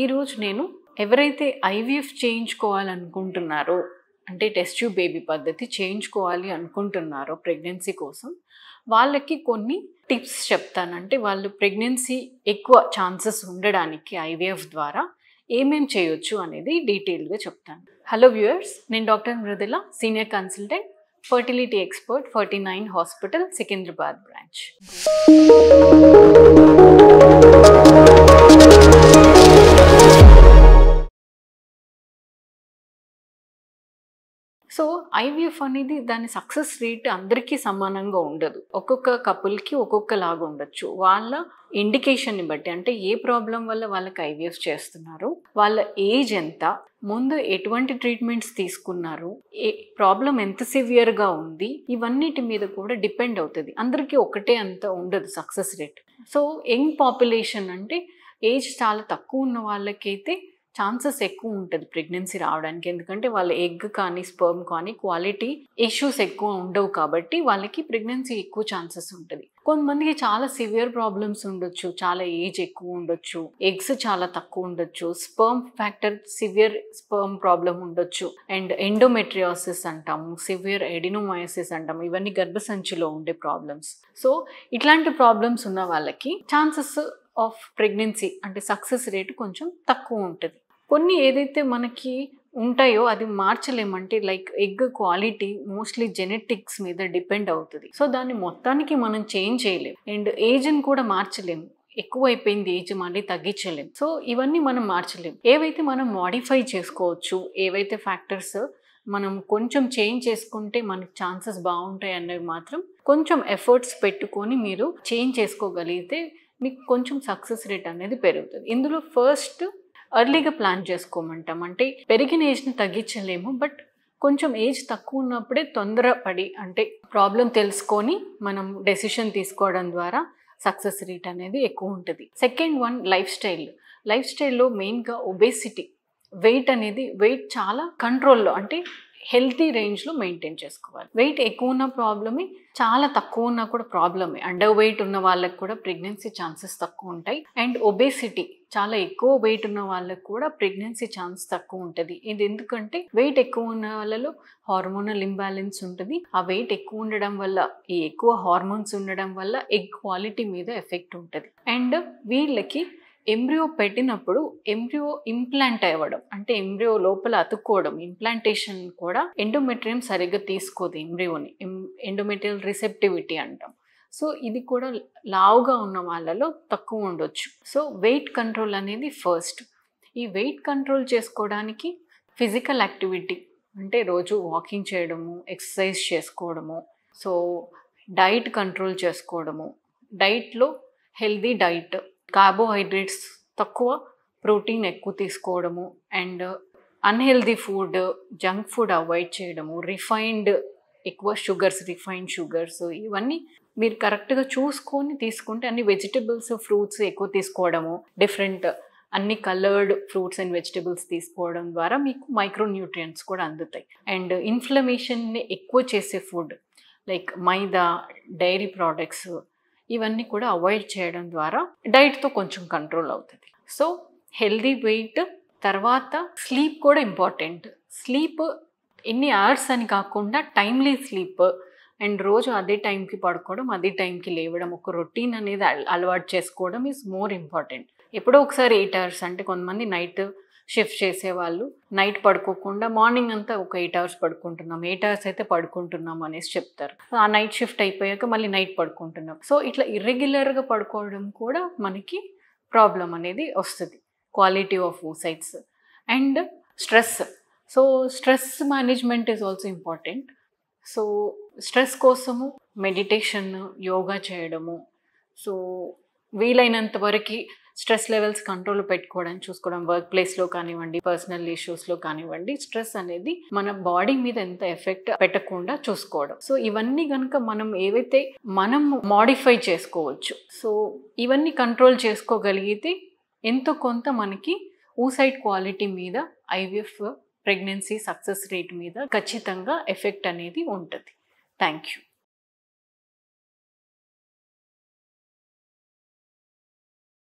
ఈరోజు నేను ఎవరైతే ఐవీఎఫ్ చేయించుకోవాలనుకుంటున్నారో, అంటే టెస్ట్ ట్యూబ్ బేబీ పద్ధతి చేయించుకోవాలి అనుకుంటున్నారో ప్రెగ్నెన్సీ కోసం, వాళ్ళకి కొన్ని టిప్స్ చెప్తాను. అంటే వాళ్ళు ప్రెగ్నెన్సీ ఎక్కువ ఛాన్సెస్ ఉండడానికి ఐవీఎఫ్ ద్వారా ఏమేం చేయొచ్చు అనేది డీటెయిల్గా చెప్తాను. హలో వ్యూయర్స్, నేను doctor Mridula, senior consultant, fertility expert, 49 hospital, Secunderabad branch. So IVF అనేది దాని సక్సెస్ రేట్ అందరికీ సమానంగా ఉండదు. ఒక్కొక్క కపుల్కి ఒక్కొక్కలాగా ఉండొచ్చు. వాళ్ళ ఇండికేషన్ని బట్టి, అంటే ఏ ప్రాబ్లం వల్ల వాళ్ళకి ఐవీఎఫ్ చేస్తున్నారు, వాళ్ళ ఏజ్ ఎంత, ముందు ఎటువంటి ట్రీట్మెంట్స్ తీసుకున్నారు, ఏ ప్రాబ్లం ఎంత సివియర్గా ఉంది, ఇవన్నిటి మీద కూడా డిపెండ్ అవుతుంది. అందరికీ ఒకటే అంత ఉండదు success rate. So young population అంటే ఏజ్ చాలా తక్కువ ఉన్న వాళ్ళకైతే ఛాన్సెస్ ఎక్కువ ఉంటుంది ప్రెగ్నెన్సీ రావడానికి. ఎందుకంటే వాళ్ళ ఎగ్ కానీ స్పర్మ్ కానీ క్వాలిటీ ఇష్యూస్ ఎక్కువ ఉండవు కాబట్టి వాళ్ళకి ప్రెగ్నెన్సీ ఎక్కువ ఛాన్సెస్ ఉంటుంది. కొంతమందికి చాలా సివియర్ ప్రాబ్లమ్స్ ఉండొచ్చు, చాలా ఏజ్ ఎక్కువ ఉండొచ్చు, ఎగ్స్ చాలా తక్కువ ఉండొచ్చు, sperm factor severe sperm problem ఉండొచ్చు, అండ్ ఎండోమెట్రియోసిస్ అంటాము, సివియర్ ఎడినోమయోసిస్ అంటాము. ఇవన్నీ గర్భసంచిలో ఉండే ప్రాబ్లమ్స్. సో ఇట్లాంటి ప్రాబ్లమ్స్ ఉన్న వాళ్ళకి ఛాన్సెస్ ఆఫ్ ప్రెగ్నెన్సీ అంటే సక్సెస్ రేట్ కొంచెం తక్కువ ఉంటుంది. కొన్ని ఏదైతే మనకి ఉంటాయో అది మార్చలేమంటే, like egg quality mostly genetics మీద డిపెండ్ అవుతుంది. సో దాన్ని మొత్తానికి మనం చేంజ్ చేయలేము, అండ్ ఏజ్ని కూడా మార్చలేము. ఎక్కువ అయిపోయింది ఏజ్, మళ్ళీ తగ్గించలేము. సో ఇవన్నీ మనం మార్చలేము. ఏవైతే మనం మాడిఫై చేసుకోవచ్చు, ఏవైతే ఫ్యాక్టర్స్ మనం కొంచెం చేంజ్ చేసుకుంటే మనకి ఛాన్సెస్ బాగుంటాయి అన్నవి మాత్రం కొంచెం ఎఫర్ట్స్ పెట్టుకొని మీరు చేంజ్ చేసుకోగలిగితే మీకు కొంచెం సక్సెస్ రేట్ అనేది పెరుగుతుంది. ఇందులో ఫస్ట్ ఎర్లీగా ప్లాన్ చేసుకోమంటాం. అంటే పెరిగిన ఏజ్ని తగ్గించలేము, బట్ కొంచెం ఏజ్ తక్కువ ఉన్నప్పుడే తొందరపడి, అంటే ప్రాబ్లం తెలుసుకొని మనం డెసిషన్ తీసుకోవడం ద్వారా సక్సెస్ రేట్ అనేది ఎక్కువ ఉంటుంది. Second one, life style. Life స్టైల్లో మెయిన్గా ఒబేసిటీ, వెయిట్ చాలా కంట్రోల్లో, అంటే హెల్తీ రేంజ్లో మెయింటైన్ చేసుకోవాలి. వెయిట్ ఎక్కువ ఉన్న ప్రాబ్లమే, చాలా తక్కువ ఉన్నా కూడా ప్రాబ్లమే. అండర్ వెయిట్ ఉన్న వాళ్ళకి కూడా ప్రెగ్నెన్సీ ఛాన్సెస్ తక్కువ ఉంటాయి. అండ్ ఒబేసిటీ, చాలా ఎక్కువ వెయిట్ ఉన్న వాళ్ళకి కూడా ప్రెగ్నెన్సీ ఛాన్స్ తక్కువ ఉంటుంది. ఇది ఎందుకంటే వెయిట్ ఎక్కువ ఉన్న వాళ్ళలో హార్మోనల్ ఇంబ్యాలెన్స్ ఉంటుంది. ఆ వెయిట్ ఎక్కువ ఉండడం వల్ల, ఈ ఎక్కువ హార్మోన్స్ ఉండడం వల్ల ఎగ్ క్వాలిటీ మీద ఎఫెక్ట్ ఉంటుంది. అండ్ వీళ్ళకి ఎంబ్రియో పెట్టినప్పుడు ఎంబ్రియో ఇంప్లాంట్ అవ్వడం, అంటే ఎంబ్రియో లోపల అతుక్కోవడం, ఇంప్లాంటేషన్ కూడా ఎండోమెట్రియం సరిగ్గా తీసుకోదు ఎంబ్రియోని, ఎండోమెట్రియల్ రిసెప్టివిటీ అంటాం. సో ఇది కూడా లావుగా ఉన్న వాళ్ళలో తక్కువ ఉండొచ్చు. సో వెయిట్ కంట్రోల్ అనేది ఫస్ట్. ఈ వెయిట్ కంట్రోల్ చేసుకోవడానికి ఫిజికల్ యాక్టివిటీ, అంటే రోజు వాకింగ్ చేయడము, ఎక్సర్సైజ్ చేసుకోవడము, సో డైట్ కంట్రోల్ చేసుకోవడము, డైట్లో హెల్దీ డైట్, కార్బోహైడ్రేట్స్ తక్కువ, ప్రోటీన్ ఎక్కువ తీసుకోవడము, and unhealthy food, junk food avoid చేయడము, రిఫైన్డ్ షుగర్స్ ఇవన్నీ మీరు కరెక్ట్గా చూసుకొని తీసుకుంటే, అన్ని వెజిటబుల్స్, ఫ్రూట్స్ ఎక్కువ తీసుకోవడము, అన్ని కలర్డ్ ఫ్రూట్స్ అండ్ వెజిటబుల్స్ తీసుకోవడం ద్వారా మీకు మైక్రోన్యూట్రియంట్స్ కూడా అందుతాయి. అండ్ ఇన్ఫ్లమేషన్ని ఎక్కువ చేసే ఫుడ్ లైక్ మైదా, డైరీ ప్రోడక్ట్స్ ఇవన్నీ కూడా అవాయిడ్ చేయడం ద్వారా డైట్తో కొంచెం కంట్రోల్ అవుతుంది. సో హెల్దీ వెయిట్ తర్వాత స్లీప్ కూడా ఇంపార్టెంట్. స్లీప్ ఎన్ని అవర్స్ అని కాకుండా టైమ్లీ స్లీప్, అండ్ రోజు అదే టైంకి పడుకోవడం, అదే టైంకి లేవడం, ఒక రొటీన్ అనేది అలవాటు చేసుకోవడం ఈజ్ మోర్ ఇంపార్టెంట్. ఎప్పుడో ఒకసారి 8 hours, అంటే కొంతమంది నైట్ షిఫ్ట్ చేసేవాళ్ళు నైట్ పడుకోకుండా మార్నింగ్ అంతా ఒక 8 hours పడుకుంటున్నాం, 8 hours అయితే పడుకుంటున్నాం అనేసి చెప్తారు. ఆ నైట్ షిఫ్ట్ అయిపోయాక మళ్ళీ నైట్ పడుకుంటున్నాం. సో ఇట్లా ఇర్రెగ్యులర్గా పడుకోవడం కూడా మనకి ప్రాబ్లం అనేది వస్తుంది, quality of oocytes. And stress. So stress management is also important. So stress కోసము మెడిటేషన్, యోగా చేయడము, సో వీలైనంత వరకు స్ట్రెస్ లెవెల్స్ కంట్రోల్ పెట్టుకోవడానికి చూసుకోవడం, వర్క్ ప్లేస్లో కానివ్వండి, పర్సనల్ ఇష్యూస్లో కానివ్వండి, స్ట్రెస్ అనేది మన బాడీ మీద ఎంత ఎఫెక్ట్ పెట్టకుండా చూసుకోవడం. సో ఇవన్నీ కనుక మనం మాడిఫై చేసుకోవచ్చు. సో ఇవన్నీ కంట్రోల్ చేసుకోగలిగితే ఎంతో కొంత మనకి oocyte క్వాలిటీ మీద, ఐవీఎఫ్ ప్రెగ్నెన్సీ సక్సెస్ రేట్ మీద ఖచ్చితంగా ఎఫెక్ట్ అనేది ఉంటుంది. Thank you.